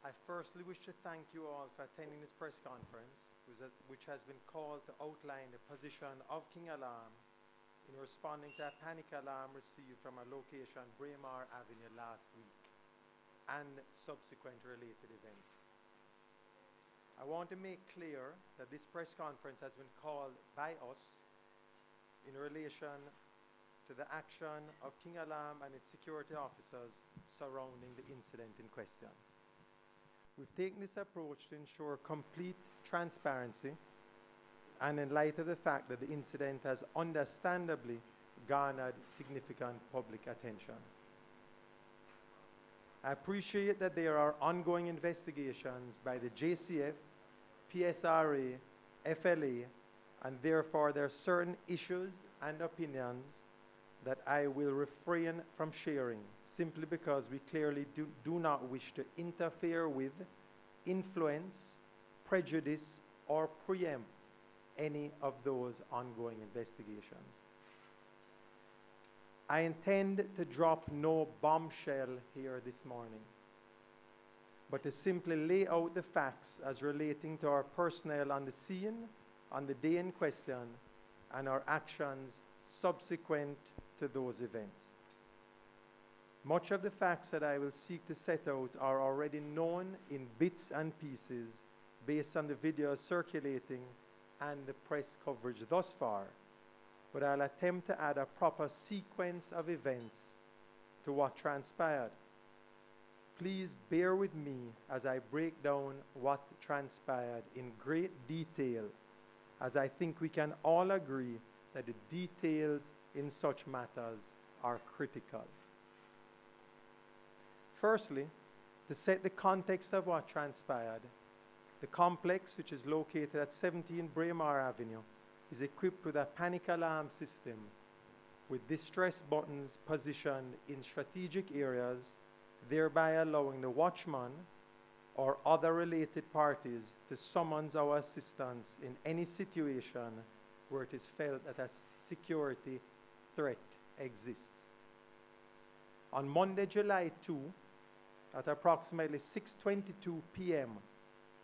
I firstly wish to thank you all for attending this press conference, which has been called to outline the position of KingAlarm in responding to a panic alarm received from a location Braemar Avenue last week and subsequent related events. I want to make clear that this press conference has been called by us in relation to the action of KingAlarm and its security officers surrounding the incident in question. We've taken this approach to ensure complete transparency and in light of the fact that the incident has understandably garnered significant public attention. I appreciate that there are ongoing investigations by the JCF, PSRA, FLA, and therefore there are certain issues and opinions that I will refrain from sharing simply because we clearly do not wish to interfere with, influence, prejudice, or preempt any of those ongoing investigations. I intend to drop no bombshell here this morning, but to simply lay out the facts as relating to our personnel on the scene on the day in question and our actions subsequent to those events. Much of the facts that I will seek to set out are already known in bits and pieces based on the videos circulating and the press coverage thus far, but I'll attempt to add a proper sequence of events to what transpired. Please bear with me as I break down what transpired in great detail, as I think we can all agree that the details in such matters are critical. Firstly, to set the context of what transpired, the complex, which is located at 17 Braemar Avenue, is equipped with a panic alarm system with distress buttons positioned in strategic areas, thereby allowing the watchman or other related parties to summons our assistance in any situation where it is felt that a security threat exists. On Monday, July 2, at approximately 6:22 p.m.,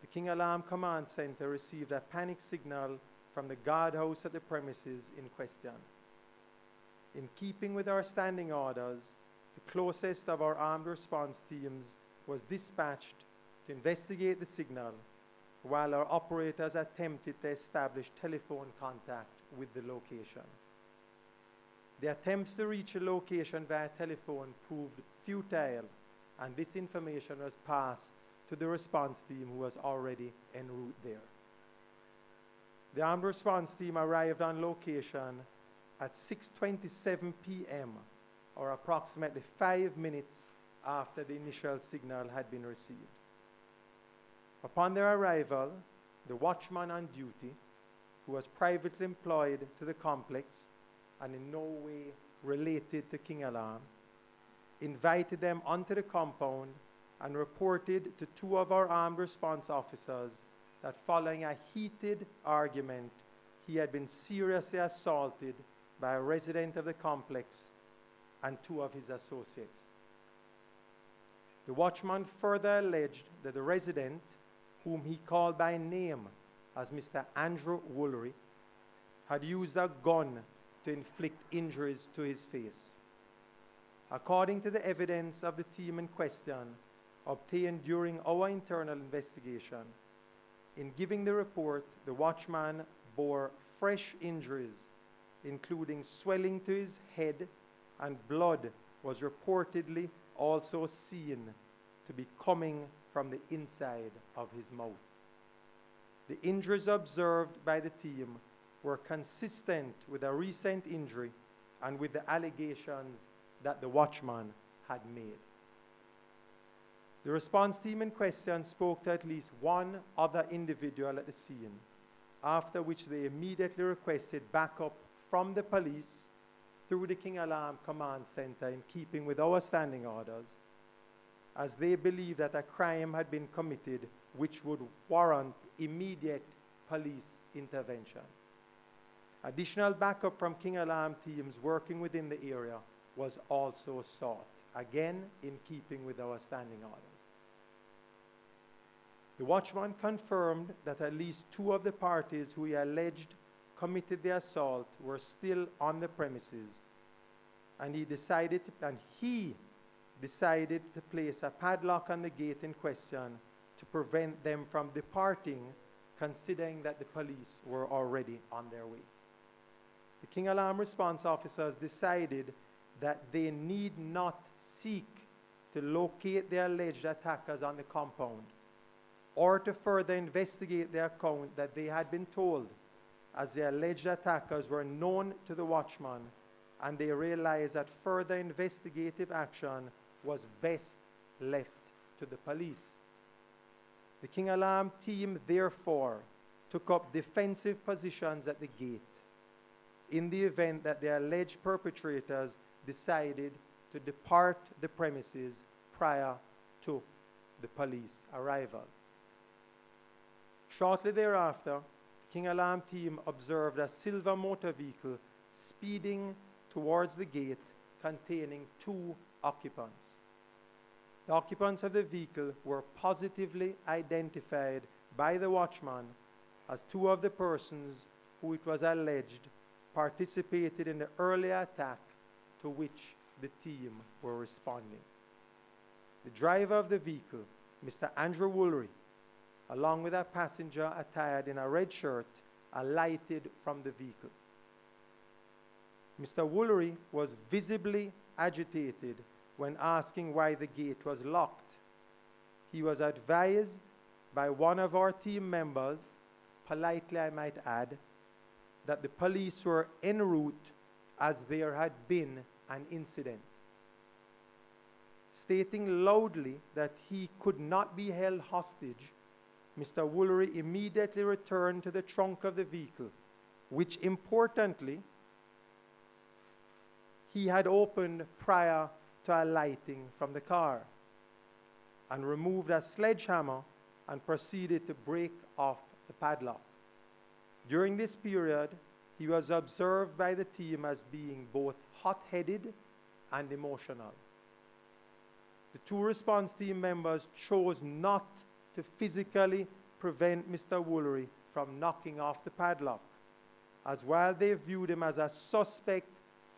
the KingAlarm Command Center received a panic signal from the guardhouse at the premises in question. In keeping with our standing orders, the closest of our armed response teams was dispatched to investigate the signal, while our operators attempted to establish telephone contact with the location. The attempts to reach a location via telephone proved futile, and this information was passed to the response team who was already en route there. The armed response team arrived on location at 6:27 p.m., or approximately 5 minutes after the initial signal had been received. Upon their arrival, the watchman on duty, who was privately employed to the complex and in no way related to KingAlarm, invited them onto the compound and reported to two of our armed response officers that following a heated argument, he had been seriously assaulted by a resident of the complex and two of his associates. The watchman further alleged that the resident, whom he called by name as Mr. Andrew Woolery, had used a gun to inflict injuries to his face. According to the evidence of the team in question, obtained during our internal investigation, in giving the report, the watchman bore fresh injuries, including swelling to his head, and blood was reportedly also seen to be coming from the inside of his mouth. The injuries observed by the team were consistent with a recent injury and with the allegations that the watchman had made. The response team in question spoke to at least one other individual at the scene, after which they immediately requested backup from the police through the KingAlarm Command Center in keeping with our standing orders, as they believed that a crime had been committed which would warrant immediate police intervention. Additional backup from KingAlarm teams working within the area was also sought, again in keeping with our standing orders. The watchman confirmed that at least two of the parties who he alleged committed the assault were still on the premises, and he decided to place a padlock on the gate in question to prevent them from departing, considering that the police were already on their way. The King Alarm response officers decided that they need not seek to locate the alleged attackers on the compound or to further investigate the account that they had been told, as the alleged attackers were known to the watchman, and they realized that further investigative action was best left to the police. The King Alarm team therefore took up defensive positions at the gate in the event that the alleged perpetrators decided to depart the premises prior to the police arrival. Shortly thereafter, the King Alarm team observed a silver motor vehicle speeding towards the gate containing two occupants. The occupants of the vehicle were positively identified by the watchman as two of the persons who it was alleged participated in the earlier attack to which the team were responding. The driver of the vehicle, Mr. Andrew Woolery, along with a passenger attired in a red shirt, alighted from the vehicle. Mr. Woolery was visibly agitated when asking why the gate was locked. He was advised by one of our team members, politely I might add, that the police were en route as there had been an incident. Stating loudly that he could not be held hostage, Mr. Woolery immediately returned to the trunk of the vehicle, which importantly he had opened prior to alighting from the car, and removed a sledgehammer and proceeded to break off the padlock. During this period, he was observed by the team as being both hot-headed and emotional. The two response team members chose not to physically prevent Mr. Woolery from knocking off the padlock, as while they viewed him as a suspect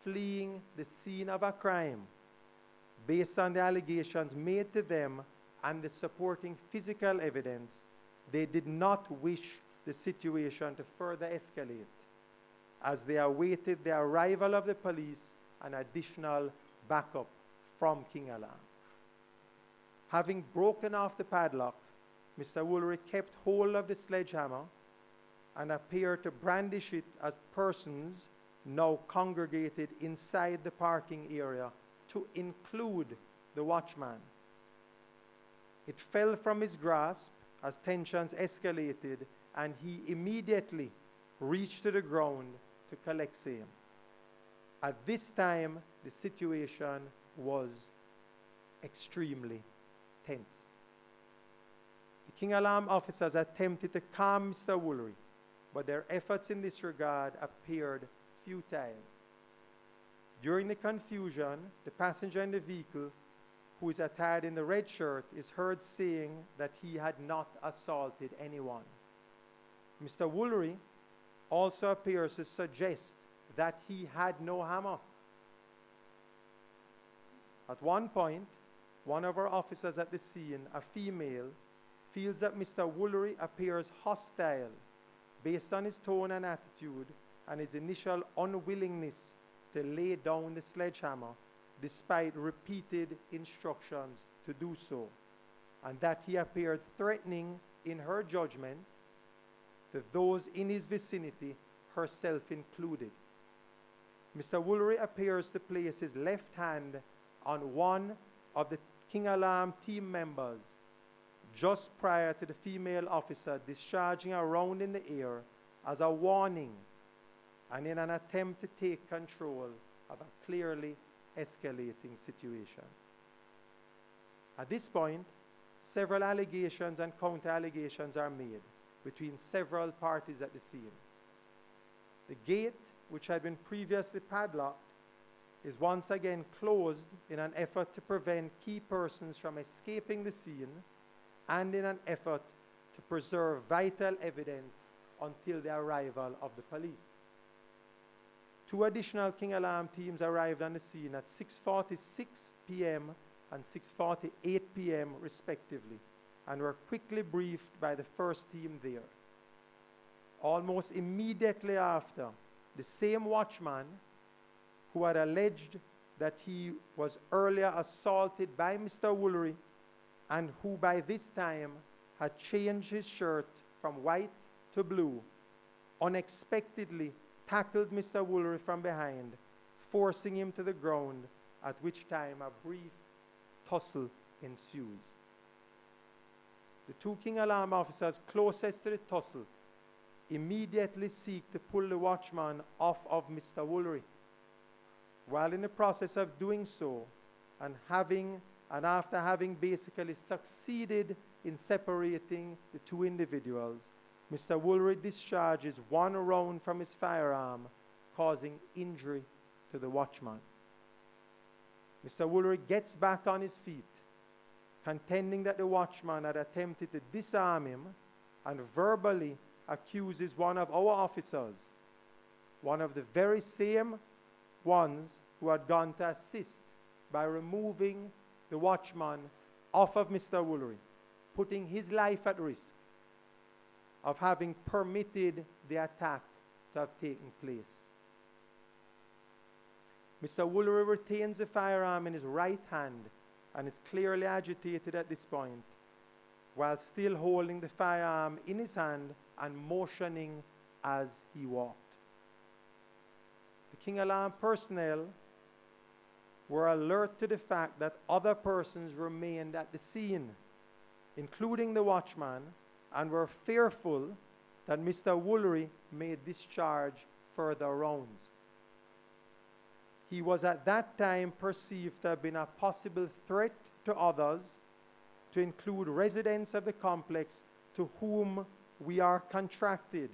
fleeing the scene of a crime, based on the allegations made to them and the supporting physical evidence, they did not wish the situation to further escalate, as they awaited the arrival of the police and additional backup from King Alarm. Having broken off the padlock, Mr. Woolery kept hold of the sledgehammer and appeared to brandish it as persons now congregated inside the parking area, to include the watchman. It fell from his grasp as tensions escalated, and he immediately reached to the ground to collect same. At this time, the situation was extremely tense. The King Alarm officers attempted to calm Mr. Woolery, but their efforts in this regard appeared futile. During the confusion, the passenger in the vehicle, who is attired in the red shirt, is heard saying that he had not assaulted anyone. Mr. Woolery also appears to suggest that he had no hammer. At one point, one of our officers at the scene, a female, feels that Mr. Woolery appears hostile based on his tone and attitude and his initial unwillingness to lay down the sledgehammer despite repeated instructions to do so, and that he appeared threatening in her judgment to those in his vicinity, herself included. Mr. Woolery appears to place his left hand on one of the King Alarm team members just prior to the female officer discharging a round in the air as a warning and in an attempt to take control of a clearly escalating situation. At this point, several allegations and counter-allegations are made between several parties at the scene. The gate, which had been previously padlocked, is once again closed in an effort to prevent key persons from escaping the scene and in an effort to preserve vital evidence until the arrival of the police. 2 additional KingAlarm teams arrived on the scene at 6:46 p.m. and 6:48 p.m. respectively, and were quickly briefed by the first team there. Almost immediately after, the same watchman who had alleged that he was earlier assaulted by Mr. Woolery and who by this time had changed his shirt from white to blue, unexpectedly tackled Mr. Woolery from behind, forcing him to the ground, at which time a brief tussle ensues. The 2 KingAlarm officers closest to the tussle immediately seek to pull the watchman off of Mr. Woolery. While in the process of doing so, and after having basically succeeded in separating the 2 individuals, Mr. Woolery discharges 1 round from his firearm, causing injury to the watchman. Mr. Woolery gets back on his feet, contending that the watchman had attempted to disarm him and verbally accuses one of our officers, one of the very same ones who had gone to assist, by removing the watchman off of Mr. Woolery, putting his life at risk of having permitted the attack to have taken place. Mr. Woolery retains the firearm in his right hand and is clearly agitated at this point, while still holding the firearm in his hand and motioning as he walked. The KingAlarm personnel were alert to the fact that other persons remained at the scene, including the watchman, and were fearful that Mr. Woolery may discharge further rounds. He was at that time perceived to have been a possible threat to others, to include residents of the complex to whom we are contracted,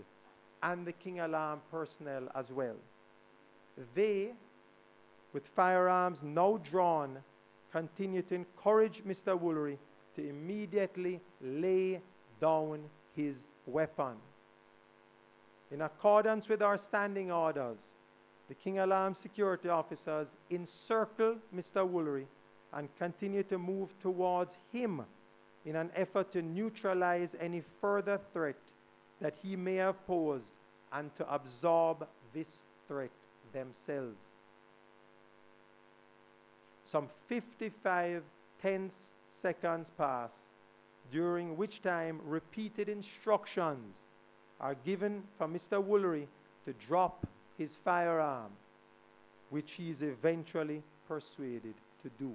and the KingAlarm personnel as well. They, with firearms now drawn, continue to encourage Mr. Woolery to immediately lay down his weapon. In accordance with our standing orders, the KingAlarm security officers encircle Mr. Woolery and continue to move towards him in an effort to neutralize any further threat that he may have posed and to absorb this threat themselves. Some 55 tense seconds pass, during which time repeated instructions are given for Mr. Woolery to drop his firearm, which he is eventually persuaded to do.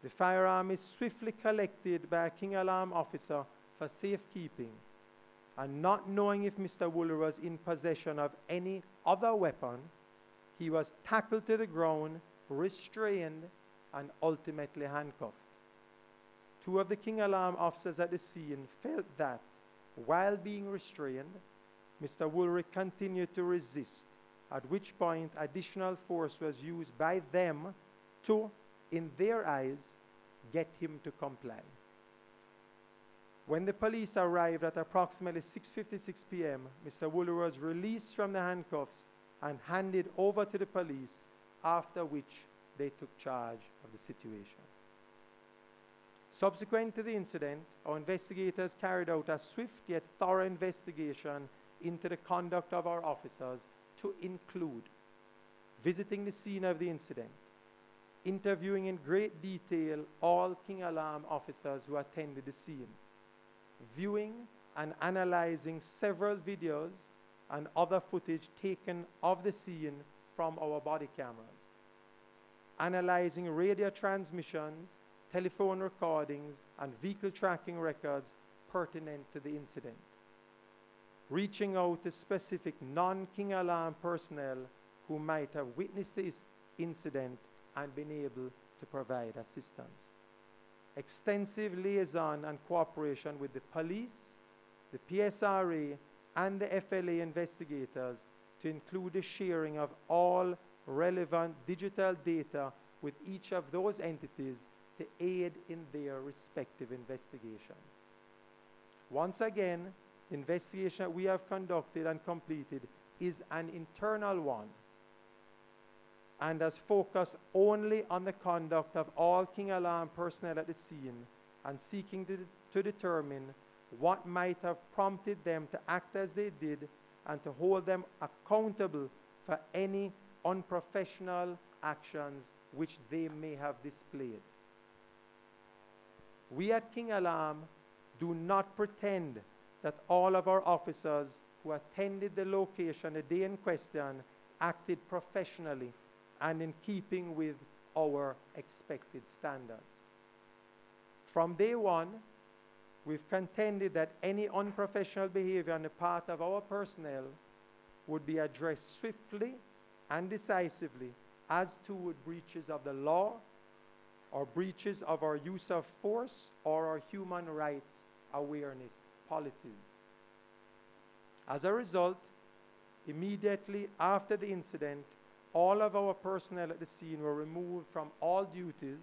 The firearm is swiftly collected by a KingAlarm officer for safekeeping, and not knowing if Mr. Woolery was in possession of any other weapon, he was tackled to the ground, restrained, and ultimately handcuffed. 2 of the KingAlarm officers at the scene felt that, while being restrained, Mr. Woolery continued to resist, at which point additional force was used by them to, in their eyes, get him to comply. When the police arrived at approximately 6:56 p.m., Mr. Woolery was released from the handcuffs and handed over to the police, after which they took charge of the situation. Subsequent to the incident, our investigators carried out a swift yet thorough investigation into the conduct of our officers, to include visiting the scene of the incident, interviewing in great detail all KingAlarm officers who attended the scene, viewing and analyzing several videos and other footage taken of the scene from our body cameras, analyzing radio transmissions, telephone recordings, and vehicle tracking records pertinent to the incident, reaching out to specific non-KingAlarm personnel who might have witnessed this incident and been able to provide assistance. Extensive liaison and cooperation with the police, the PSRA, and the FLA investigators, to include the sharing of all relevant digital data with each of those entities to aid in their respective investigations. Once again, the investigation that we have conducted and completed is an internal one and has focused only on the conduct of all KingAlarm personnel at the scene and seeking to determine what might have prompted them to act as they did and to hold them accountable for any unprofessional actions which they may have displayed. We at KingAlarm do not pretend that all of our officers who attended the location the day in question acted professionally and in keeping with our expected standards. From day one, we've contended that any unprofessional behavior on the part of our personnel would be addressed swiftly and decisively, as to would breaches of the law or breaches of our use of force or our human rights awareness policies. As a result, immediately after the incident, all of our personnel at the scene were removed from all duties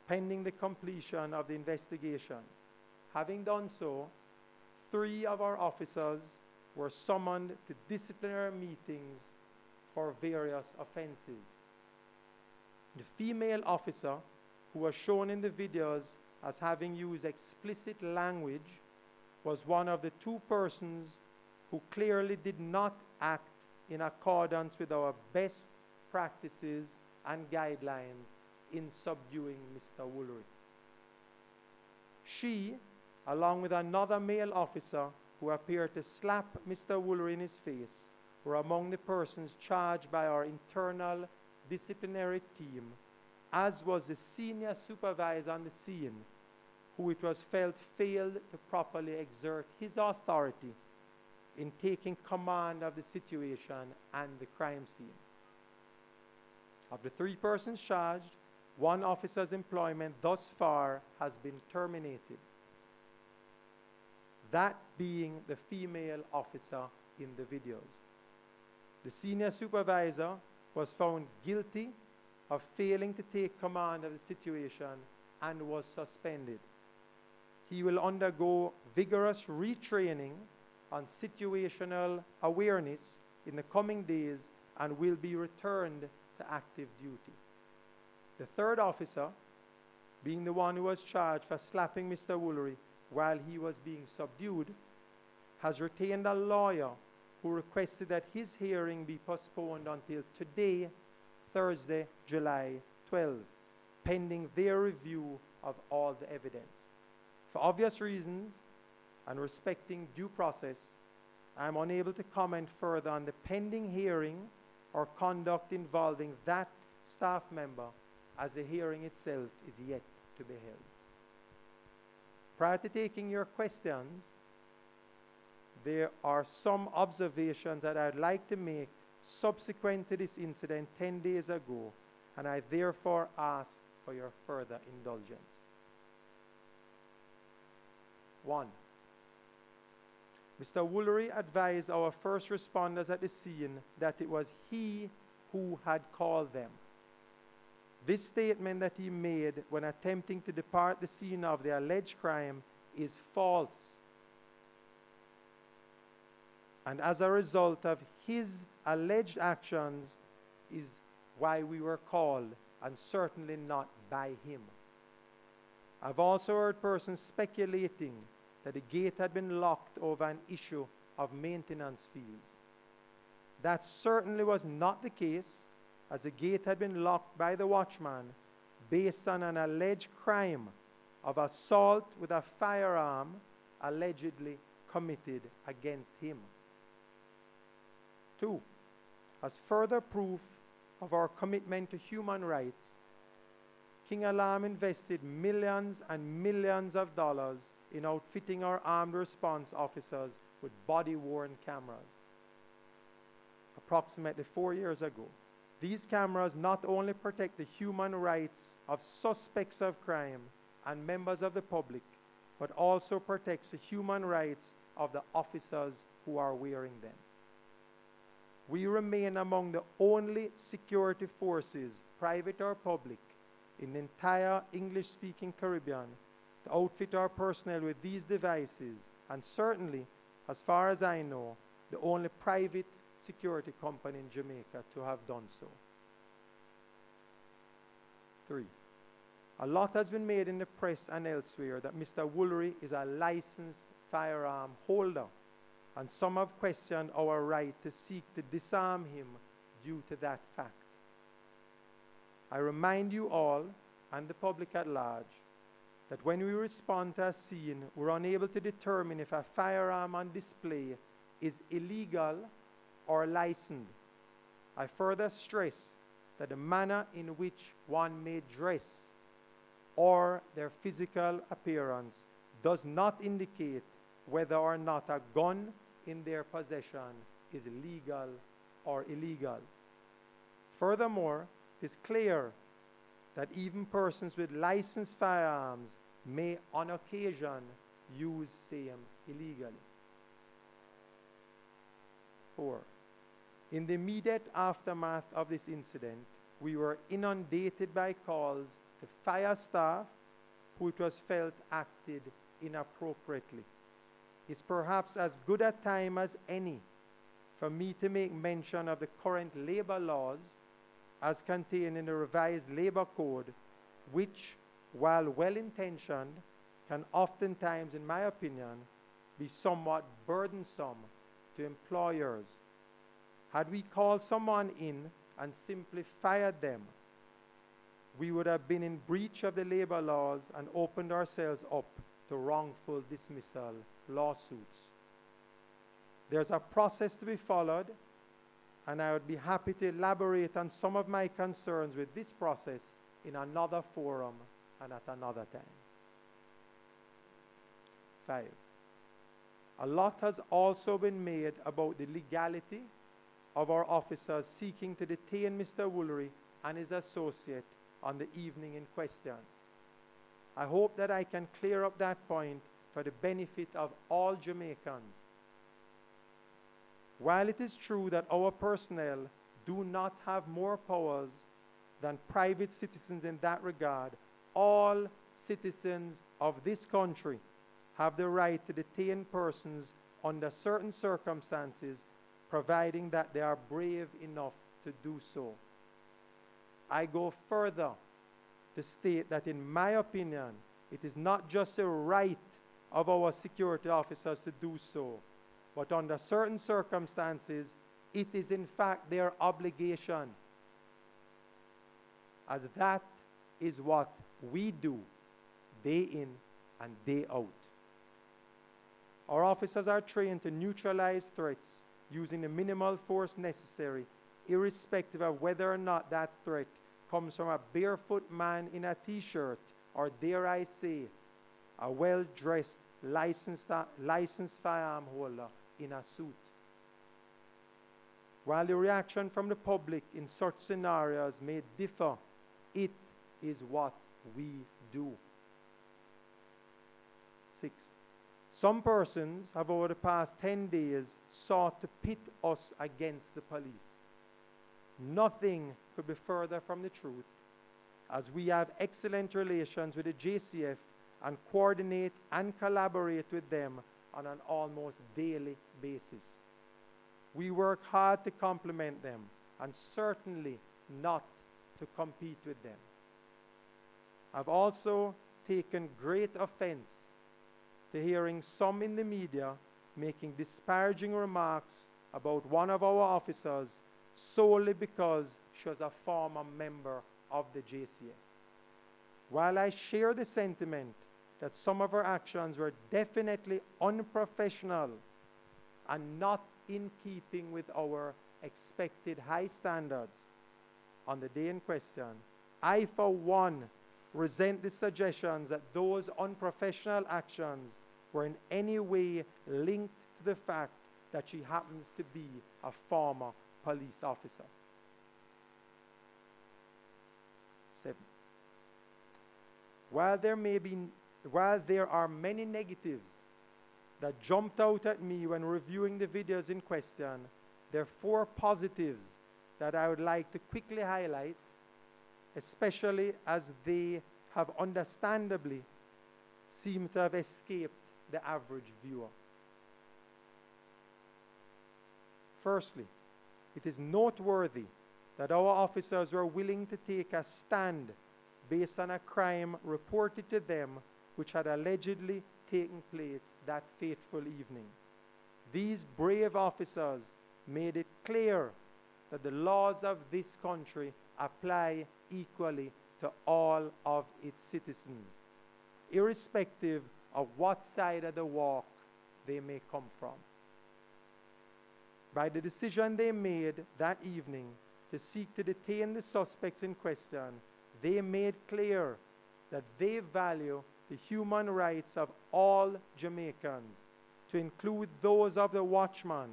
pending the completion of the investigation. Having done so, 3 of our officers were summoned to disciplinary meetings for various offenses. The female officer, who was shown in the videos as having used explicit language, was one of the 2 persons who clearly did not act in accordance with our best practices and guidelines in subduing Mr. Woolery. She, along with another male officer who appeared to slap Mr. Woolery in his face, were among the persons charged by our internal disciplinary team, as was the senior supervisor on the scene, who it was felt failed to properly exert his authority in taking command of the situation and the crime scene. Of the 3 persons charged, 1 officer's employment thus far has been terminated, that being the female officer in the videos. The senior supervisor was found guilty of failing to take command of the situation and was suspended. He will undergo vigorous retraining on situational awareness in the coming days and will be returned to active duty. The 3rd officer, being the one who was charged for slapping Mr. Woolery while he was being subdued, has retained a lawyer who requested that his hearing be postponed until today, Thursday, July 12, pending their review of all the evidence. For obvious reasons, and respecting due process, I am unable to comment further on the pending hearing or conduct involving that staff member, as the hearing itself is yet to be held. Prior to taking your questions, there are some observations that I'd like to make subsequent to this incident 10 days ago, and I therefore ask for your further indulgence. 1. Mr. Woolery advised our first responders at the scene that it was he who had called them. This statement that he made when attempting to depart the scene of the alleged crime is false, and as a result of his alleged actions is why we were called, and certainly not by him. I've also heard persons speculating that the gate had been locked over an issue of maintenance fees. That certainly was not the case, as the gate had been locked by the watchman based on an alleged crime of assault with a firearm allegedly committed against him. 2. As further proof of our commitment to human rights, KingAlarm invested millions and millions of dollars in outfitting our armed response officers with body-worn cameras. Approximately 4 years ago, these cameras not only protect the human rights of suspects of crime and members of the public, but also protects the human rights of the officers who are wearing them. We remain among the only security forces, private or public, in the entire English-speaking Caribbean to outfit our personnel with these devices and certainly, as far as I know, the only private security company in Jamaica to have done so. 3. A lot has been made in the press and elsewhere that Mr. Woolery is a licensed firearm holder, and some have questioned our right to seek to disarm him due to that fact. I remind you all, and the public at large, that when we respond to a scene, we're unable to determine if a firearm on display is illegal or licensed. I further stress that the manner in which one may dress or their physical appearance does not indicate whether or not a gun in their possession is legal or illegal. Furthermore, it is clear that even persons with licensed firearms may on occasion use same illegally. 4. In the immediate aftermath of this incident, we were inundated by calls to fire staff who it was felt acted inappropriately. It's perhaps as good a time as any for me to make mention of the current labor laws as contained in the revised labor code, which, while well-intentioned, can oftentimes, in my opinion, be somewhat burdensome to employers. Had we called someone in and simply fired them, we would have been in breach of the labor laws and opened ourselves up to wrongful dismissal lawsuits. There's a process to be followed, and I would be happy to elaborate on some of my concerns with this process in another forum and at another time. 5. A lot has also been made about the legality of our officers seeking to detain Mr. Woolery and his associate on the evening in question. I hope that I can clear up that point for the benefit of all Jamaicans. While it is true that our personnel do not have more powers than private citizens in that regard, all citizens of this country have the right to detain persons under certain circumstances, providing that they are brave enough to do so. I go further to state that, in my opinion, it is not just a right of our security officers to do so, but under certain circumstances, it is in fact their obligation, as that is what we do day in and day out. Our officers are trained to neutralize threats using the minimal force necessary, irrespective of whether or not that threat comes from a barefoot man in a t-shirt or, dare I say, a well-dressed licensed firearm holder in a suit. While the reaction from the public in such scenarios may differ, it is what we do. 6. Some persons have over the past 10 days sought to pit us against the police. Nothing could be further from the truth, as we have excellent relations with the JCF and coordinate and collaborate with them on an almost daily basis. We work hard to complement them and certainly not to compete with them. I've also taken great offense to hearing some in the media making disparaging remarks about one of our officers solely because she was a former member of the JCF. While I share the sentiment that some of her actions were definitely unprofessional and not in keeping with our expected high standards on the day in question, I, for one, resent the suggestions that those unprofessional actions were in any way linked to the fact that she happens to be a former police officer. 7. While there are many negatives that jumped out at me when reviewing the videos in question, there are 4 positives that I would like to quickly highlight, especially as they have understandably seemed to have escaped the average viewer. Firstly, it is noteworthy that our officers were willing to take a stand based on a crime reported to them which had allegedly taken place that fateful evening. These brave officers made it clear that the laws of this country apply equally to all of its citizens, irrespective of what side of the walk they may come from. By the decision they made that evening to seek to detain the suspects in question, they made clear that they value the human rights of all Jamaicans, to include those of the watchman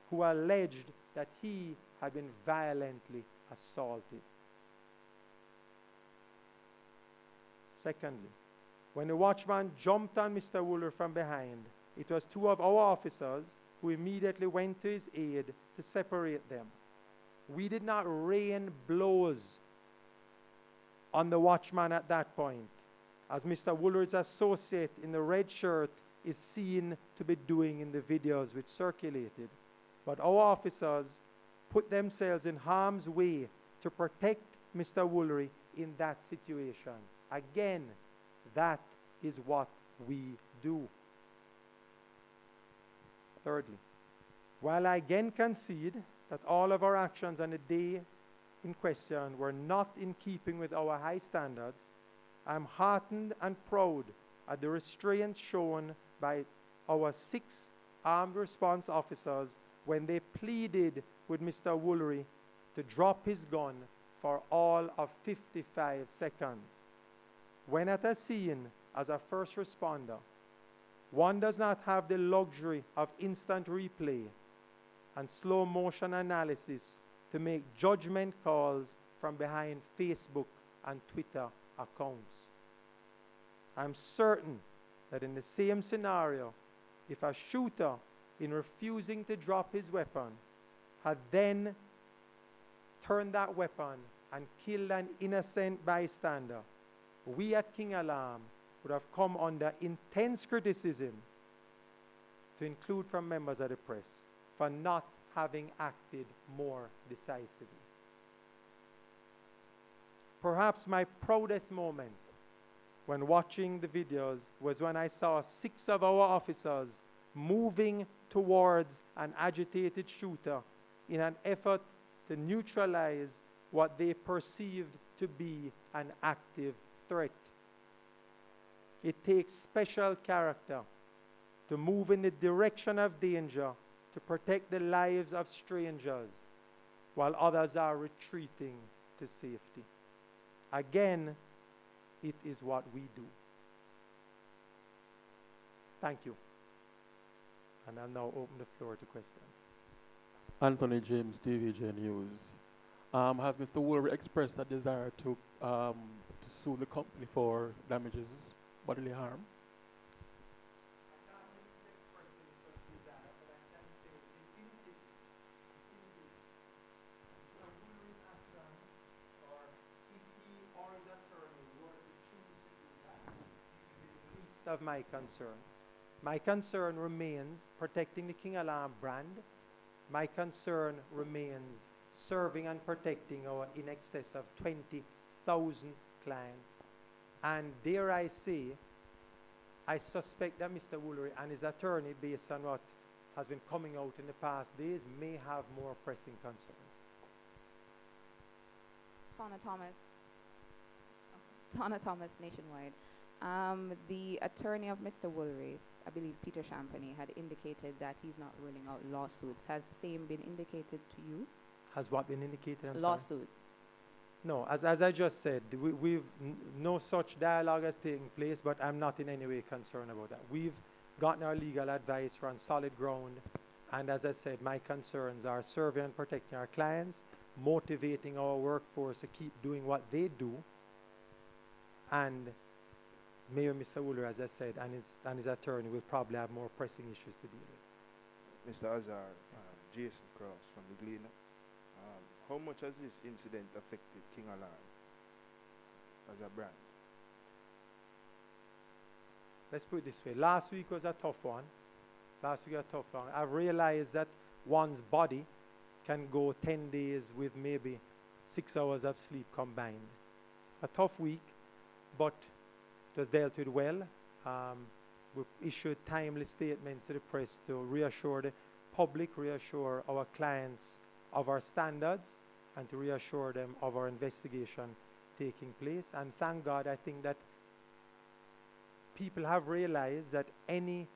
who alleged that he had been violently assaulted. Secondly, when the watchman jumped on Mr. Wooler from behind, it was two of our officers who immediately went to his aid to separate them. We did not rain blows on the watchman at that point, as Mr. Wooler's associate in the red shirt is seen to be doing in the videos which circulated. But our officers put themselves in harm's way to protect Mr. Woolery in that situation. Again, that is what we do. Thirdly, while I again concede that all of our actions on the day in question were not in keeping with our high standards, I am heartened and proud at the restraint shown by our 6 armed response officers when they pleaded with Mr. Woolery to drop his gun for all of 55 seconds. When at a scene as a first responder, one does not have the luxury of instant replay and slow motion analysis to make judgment calls from behind Facebook and Twitter accounts. I'm certain that in the same scenario, if a shooter, in refusing to drop his weapon, had then turned that weapon and killed an innocent bystander, we at KingAlarm would have come under intense criticism, to include from members of the press, for not having acted more decisively. Perhaps my proudest moment when watching the videos was when I saw 6 of our officers moving towards an agitated shooter in an effort to neutralize what they perceived to be an active threat. It takes special character to move in the direction of danger to protect the lives of strangers while others are retreating to safety. Again, it is what we do. Thank you. And I'll now open the floor to questions. Anthony James, TVJ News. Has Mr. Woolery expressed a desire to sue the company for damages, bodily harm? Of my concern. My concern remains protecting the KingAlarm brand. My concern remains serving and protecting our in excess of 20,000 clients. And dare I say, I suspect that Mr. Woolery and his attorney, based on what has been coming out in the past days, may have more pressing concerns. Tana Thomas, Nationwide. The attorney of Mr. Woolery, I believe Peter Champagny, had indicated that he's not ruling out lawsuits. Has the same been indicated to you? Has what been indicated? Lawsuits. Sorry? No, as I just said, no such dialogue has taken place, but I'm not in any way concerned about that. We've gotten our legal advice, we're on solid ground, and as I said, my concerns are serving and protecting our clients, motivating our workforce to keep doing what they do, and Mayor Mr. Woolery, as I said, and his attorney will probably have more pressing issues to deal with. Mr. Azar, Jason Cross from the Gleaner. How much has this incident affected KingAlarm as a brand? let's put it this way. Last week was a tough one. I've realized that one's body can go 10 days with maybe 6 hours of sleep combined. A tough week, but it was dealt with well. We issued timely statements to the press to reassure the public, reassure our clients of our standards, and to reassure them of our investigation taking place. And thank God, I think that people have realized that any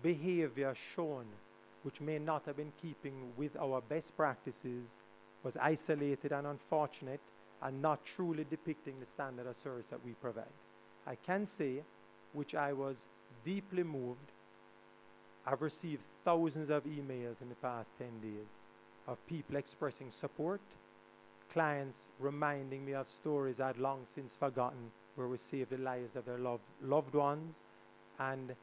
behavior shown which may not have been keeping with our best practices was isolated and unfortunate and not truly depicting the standard of service that we provide. I can say, which I was deeply moved, I've received thousands of emails in the past 10 days of people expressing support, clients reminding me of stories I'd long since forgotten where we saved the lives of their loved ones, and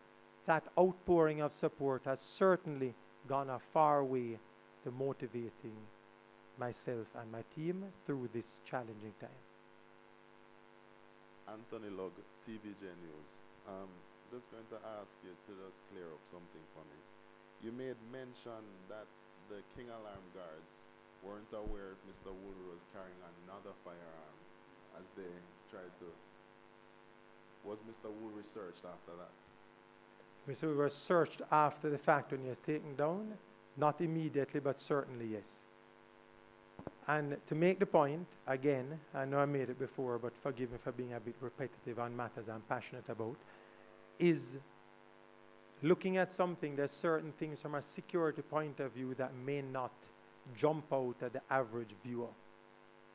that outpouring of support has certainly gone a far way to motivating myself and my team through this challenging time. Anthony Log, TVJ News. Just going to ask you to just clear up something for me. You made mention that the KingAlarm guards weren't aware if Mr. Woolry was carrying another firearm as they tried to. Was Mr. Woolry searched after that? Mr. Woolry was searched after the fact when he was taken down. Not immediately, but certainly yes. And to make the point, again, I know I made it before, but forgive me for being a bit repetitive on matters I'm passionate about, is looking at something, there's certain things from a security point of view that may not jump out at the average viewer.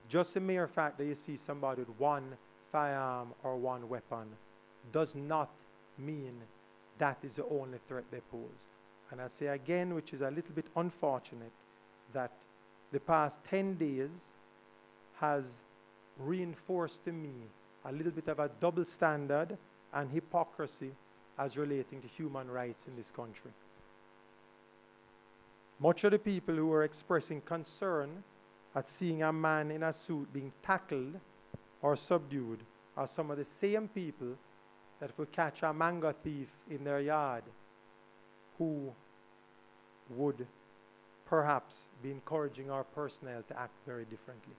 Just the mere fact that you see somebody with one firearm or one weapon does not mean that is the only threat they pose. And I say again, which is a little bit unfortunate, that the past 10 days has reinforced to me a little bit of a double standard and hypocrisy as relating to human rights in this country. Much of the people who are expressing concern at seeing a man in a suit being tackled or subdued are some of the same people that if we catch a mango thief in their yard who would perhaps be encouraging our personnel to act very differently.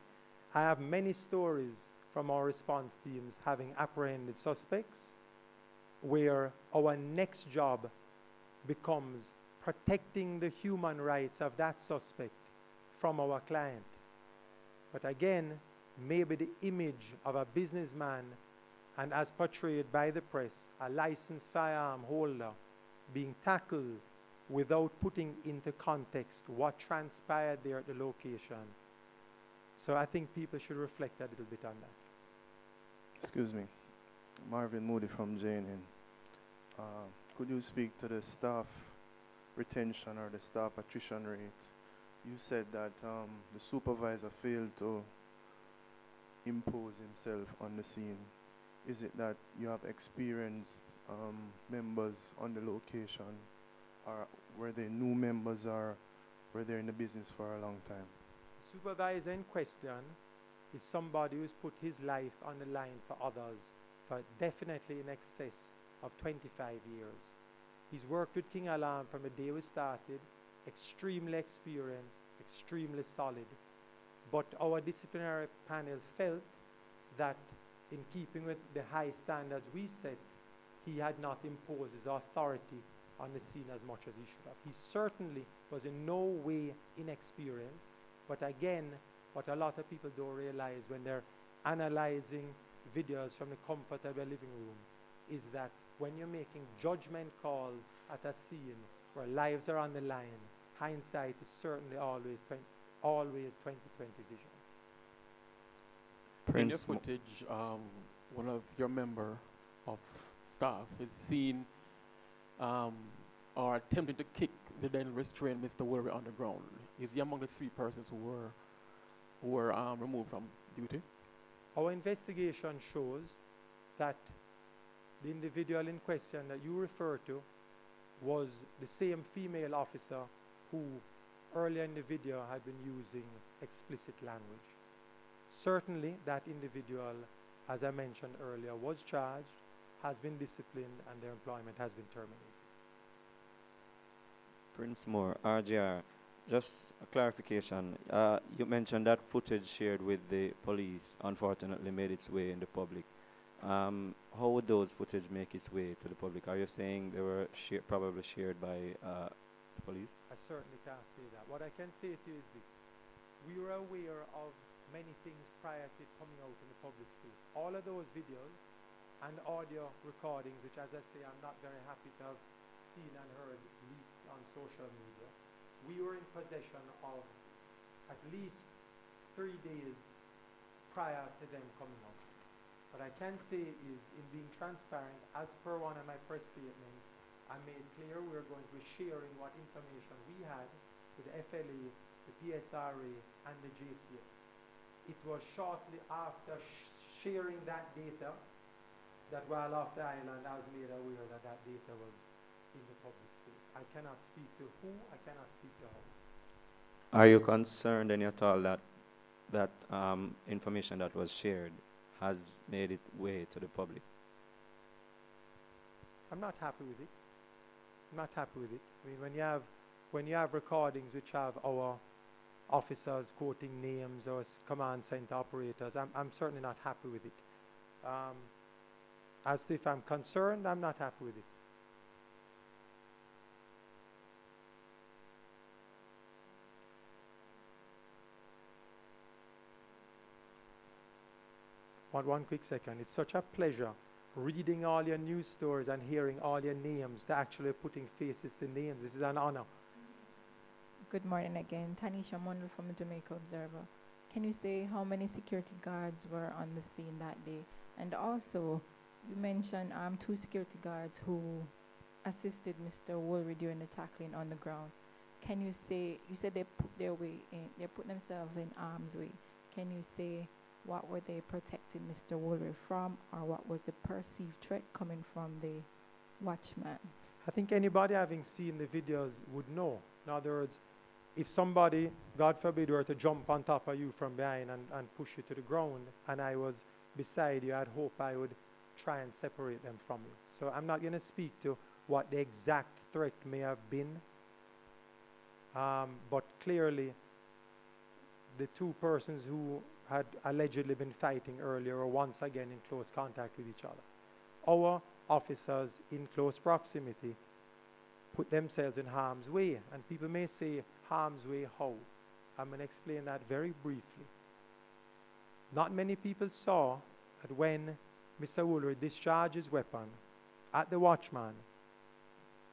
I have many stories from our response teams having apprehended suspects where our next job becomes protecting the human rights of that suspect from our client. But again, maybe the image of a businessman and as portrayed by the press, a licensed firearm holder being tackled without putting into context what transpired there at the location. So I think people should reflect a little bit on that. Excuse me. Marvin Moody from JNN. Could you speak to the staff retention or the staff attrition rate? You said that the supervisor failed to impose himself on the scene. Is it that you have experienced members on the location, or were they new members, or were they in the business for a long time? The supervisor in question is somebody who's put his life on the line for others for definitely in excess of 25 years. He's worked with KingAlarm from the day we started, extremely experienced, extremely solid. But our disciplinary panel felt that in keeping with the high standards we set, he had not imposed his authority on the scene as much as he should have. He certainly was in no way inexperienced, but again, what a lot of people don't realize when they're analyzing videos from the comfort of their living room is that when you're making judgment calls at a scene where lives are on the line, hindsight is certainly always 20/20 vision. In your footage, one of your member of staff is seen or attempting to kick the then restrained Mr. Woolry on the ground. Is he among the 3 persons who were removed from duty? Our investigation shows that the individual in question that you refer to was the same female officer who earlier in the video had been using explicit language. Certainly that individual, as I mentioned earlier, was charged, has been disciplined and their employment has been terminated. Prince Moore, RGR. Just a clarification. You mentioned that footage shared with the police unfortunately made its way in the public. How would those footage make its way to the public? Are you saying they were probably shared by the police? I certainly can't say that. What I can say to you is this. We were aware of many things prior to it coming out in the public space. All of those videos and audio recordings, which as I say, I'm not very happy to have seen and heard leaked on social media, we were in possession of at least 3 days prior to them coming out. What I can say is, in being transparent, as per one of my press statements, I made clear we were going to be sharing what information we had with the FLA, the PSRA, and the JCA. It was shortly after sharing that data that while off the island, I was made aware that that data was in the public space. I cannot speak to who, I cannot speak to how. Are you concerned any at all that that information that was shared has made its way to the public? I'm not happy with it. I'm not happy with it. I mean, when you have recordings which have our officers quoting names or command center operators, I'm certainly not happy with it. As if I'm concerned, I'm not happy with it. One quick second. It's such a pleasure reading all your news stories and hearing all your names, to actually putting faces to names. This is an honor. Good morning again. Tanisha Mundle from the Jamaica Observer. Can you say how many security guards were on the scene that day? And also, you mentioned 2 security guards who assisted Mr. Woolry during the tackling on the ground. Can you say, you said they put themselves in harm's way. Can you say what were they protecting Mr. Woolry from, or what was the perceived threat coming from the watchman? I think anybody having seen the videos would know. In other words, if somebody, God forbid, were to jump on top of you from behind and push you to the ground, and I was beside you, I'd hope I would try and separate them from you. So I'm not going to speak to what the exact threat may have been, but clearly the 2 persons who had allegedly been fighting earlier were once again in close contact with each other. Our officers in close proximity put themselves in harm's way, and people may say, harm's way how? I'm going to explain that very briefly. Not many people saw that when Mr. Woolry discharged his weapon at the watchman,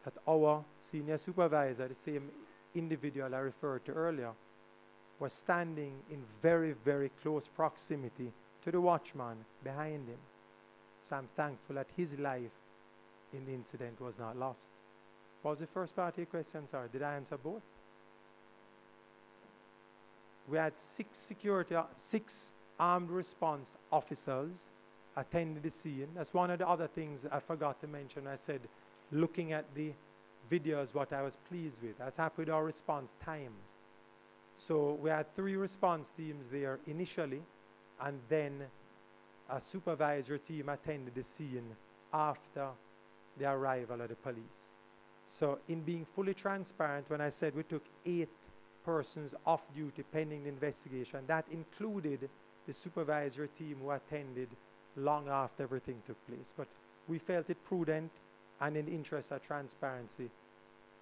that our senior supervisor, the same individual I referred to earlier, was standing in very, very close proximity to the watchman behind him. So I'm thankful that his life in the incident was not lost. What was the first part of your question, sir? Did I answer both? We had 6 armed response officers attended the scene. That's one of the other things I forgot to mention. I said, looking at the videos, what I was pleased with. I was happy with our response times. So we had 3 response teams there initially, and then a supervisory team attended the scene after the arrival of the police. So in being fully transparent, when I said we took 8 persons off duty pending the investigation, that included the supervisory team who attended long after everything took place. But we felt it prudent and in the interest of transparency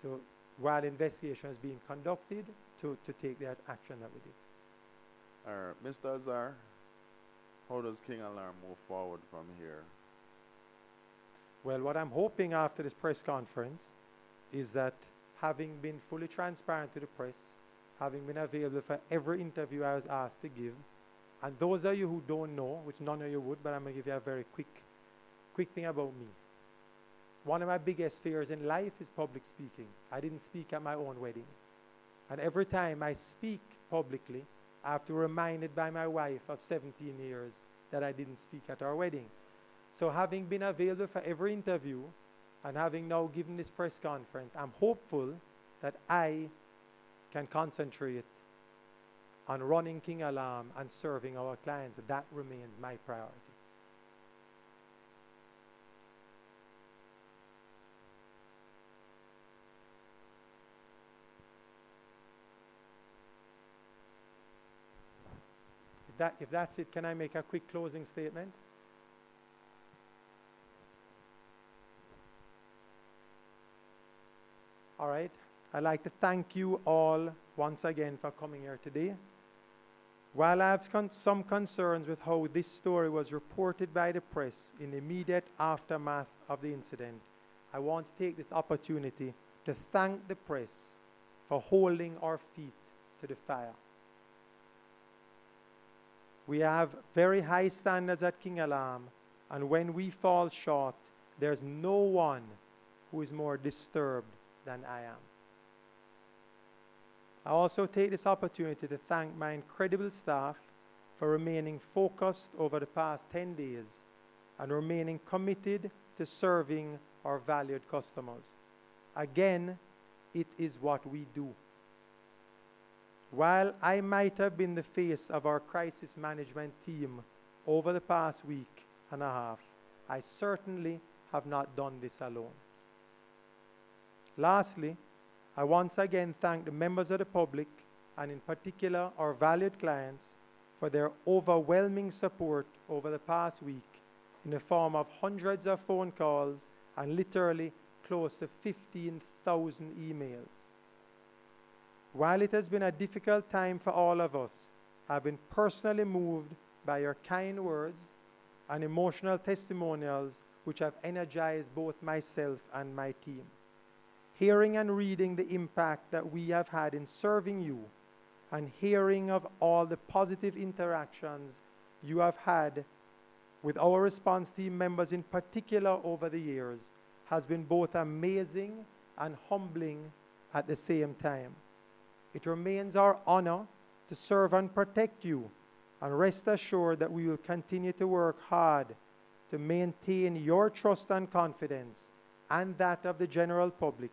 to, while investigation is being conducted, to take that action that we did. Mr. Azar, how does KingAlarm move forward from here? Well, what I'm hoping after this press conference is that, having been fully transparent to the press, having been available for every interview I was asked to give, and those of you who don't know, which none of you would, but I'm going to give you a very quick thing about me. One of my biggest fears in life is public speaking. I didn't speak at my own wedding. And every time I speak publicly, I have to be reminded by my wife of 17 years that I didn't speak at our wedding. So having been available for every interview and having now given this press conference, I'm hopeful that I can concentrate on running KingAlarm and serving our clients. That remains my priority. if that's it, can I make a quick closing statement? All right. I'd like to thank you all once again for coming here today. While I have some concerns with how this story was reported by the press in the immediate aftermath of the incident, I want to take this opportunity to thank the press for holding our feet to the fire. We have very high standards at KingAlarm, and when we fall short, there's no one who is more disturbed than I am. I also take this opportunity to thank my incredible staff for remaining focused over the past 10 days and remaining committed to serving our valued customers. Again, it is what we do. While I might have been the face of our crisis management team over the past week and a half, I certainly have not done this alone. Lastly, I once again thank the members of the public, and in particular our valued clients, for their overwhelming support over the past week in the form of hundreds of phone calls and literally close to 15,000 emails. While it has been a difficult time for all of us, I've been personally moved by your kind words and emotional testimonials which have energized both myself and my team. Hearing and reading the impact that we have had in serving you, and hearing of all the positive interactions you have had with our response team members in particular over the years, has been both amazing and humbling at the same time. It remains our honor to serve and protect you, and rest assured that we will continue to work hard to maintain your trust and confidence and that of the general public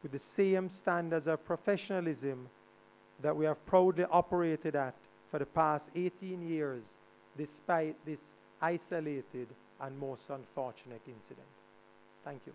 with the same standards of professionalism that we have proudly operated at for the past 18 years, despite this isolated and most unfortunate incident. Thank you.